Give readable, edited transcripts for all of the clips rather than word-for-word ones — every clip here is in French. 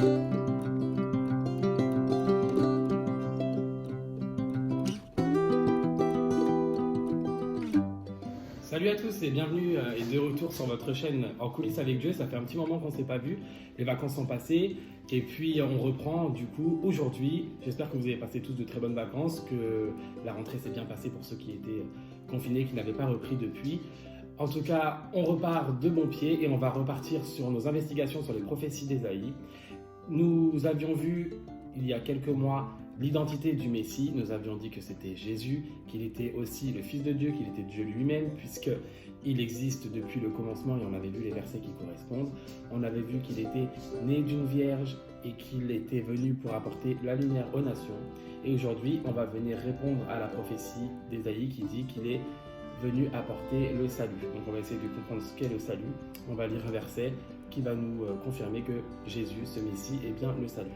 Salut à tous et bienvenue et de retour sur votre chaîne En coulisses avec Dieu. Ça fait un petit moment qu'on ne s'est pas vu, les vacances sont passées et puis on reprend du coup aujourd'hui. J'espère que vous avez passé tous de très bonnes vacances, que la rentrée s'est bien passée pour ceux qui étaient confinés, qui n'avaient pas repris depuis. En tout cas, on repart de bon pied et on va repartir sur nos investigations sur les prophéties d'Ésaïe. Nous avions vu il y a quelques mois l'identité du Messie. Nous avions dit que c'était Jésus, qu'il était aussi le Fils de Dieu, qu'il était Dieu lui-même, puisqu'il existe depuis le commencement et on avait vu les versets qui correspondent. On avait vu qu'il était né d'une vierge et qu'il était venu pour apporter la lumière aux nations. Et aujourd'hui, on va venir répondre à la prophétie d'Ésaïe qui dit qu'il est venu apporter le salut. Donc on va essayer de comprendre ce qu'est le salut. On va lire un verset qui va nous confirmer que Jésus, ce Messie, est bien le salut.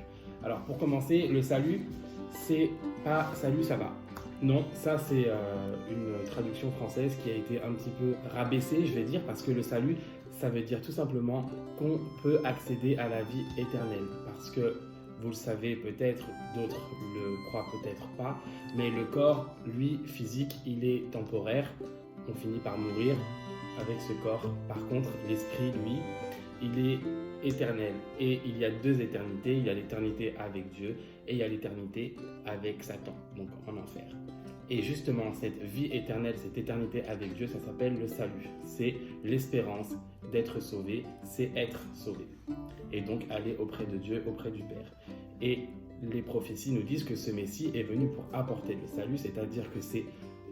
Alors pour commencer, le salut, c'est pas salut, ça va. Non, ça c'est une traduction française qui a été un petit peu rabaissée, je vais dire, parce que le salut, ça veut dire tout simplement qu'on peut accéder à la vie éternelle. Parce que vous le savez peut-être, d'autres le croient peut-être pas, mais le corps, lui, physique, il est temporaire. On finit par mourir avec ce corps. Par contre, l'esprit, lui, il est éternel. Et il y a deux éternités. Il y a l'éternité avec Dieu et il y a l'éternité avec Satan, donc en enfer. Et justement, cette vie éternelle, cette éternité avec Dieu, ça s'appelle le salut. C'est l'espérance d'être sauvé, c'est être sauvé. Et donc aller auprès de Dieu, auprès du Père. Et les prophéties nous disent que ce Messie est venu pour apporter le salut, c'est-à-dire que c'est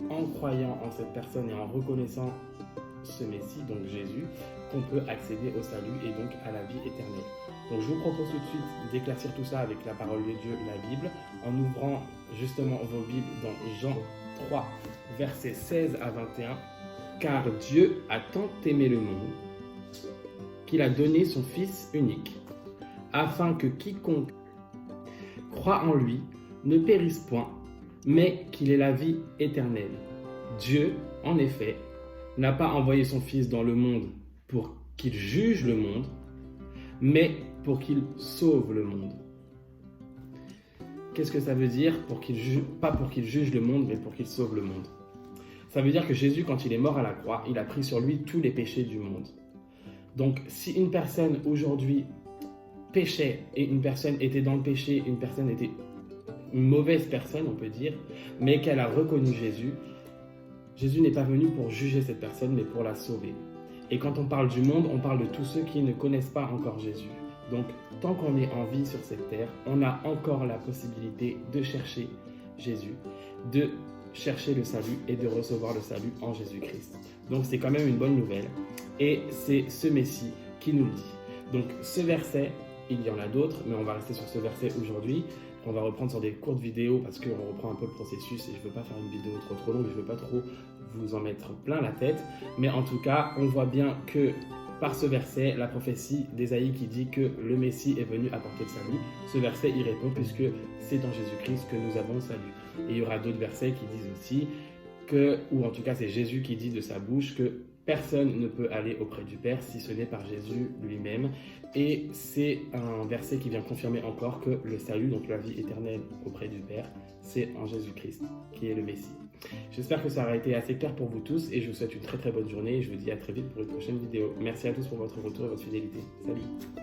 en croyant en cette personne et en reconnaissant ce Messie, donc Jésus, qu'on peut accéder au salut et donc à la vie éternelle. Donc je vous propose tout de suite d'éclaircir tout ça avec la parole de Dieu, la Bible, en ouvrant justement vos Bibles dans Jean 3, versets 16 à 21. Car Dieu a tant aimé le monde qu'il a donné son Fils unique, afin que quiconque croit en lui ne périsse point, mais qu'il ait la vie éternelle. Dieu, en effet, n'a pas envoyé son Fils dans le monde pour qu'il juge le monde, mais pour qu'il sauve le monde. Qu'est-ce que ça veut dire pas pour qu'il juge le monde, mais pour qu'il sauve le monde? Ça veut dire que Jésus, quand il est mort à la croix, il a pris sur lui tous les péchés du monde. Donc, si une personne aujourd'hui péchait et une personne était dans le péché, une personne était une mauvaise personne, on peut dire, mais qu'elle a reconnu Jésus, Jésus n'est pas venu pour juger cette personne, mais pour la sauver. Et quand on parle du monde, on parle de tous ceux qui ne connaissent pas encore Jésus. Donc, tant qu'on est en vie sur cette terre, on a encore la possibilité de chercher Jésus, de chercher le salut et de recevoir le salut en Jésus-Christ. Donc, c'est quand même une bonne nouvelle. Et c'est ce Messie qui nous le dit. Donc, ce verset, il y en a d'autres, mais on va rester sur ce verset aujourd'hui. On va reprendre sur des courtes vidéos parce qu'on reprend un peu le processus et je ne veux pas faire une vidéo trop longue, je ne veux pas trop vous en mettre plein la tête. Mais en tout cas, on voit bien que par ce verset, la prophétie d'Ésaïe qui dit que le Messie est venu apporter le salut, ce verset y répond puisque c'est dans Jésus-Christ que nous avons le salut. Et il y aura d'autres versets qui disent aussi que, ou en tout cas c'est Jésus qui dit de sa bouche que personne ne peut aller auprès du Père si ce n'est par Jésus lui-même. Et c'est un verset qui vient confirmer encore que le salut, donc la vie éternelle auprès du Père, c'est en Jésus-Christ, qui est le Messie. J'espère que ça aura été assez clair pour vous tous et je vous souhaite une très très bonne journée et je vous dis à très vite pour une prochaine vidéo. Merci à tous pour votre retour et votre fidélité. Salut!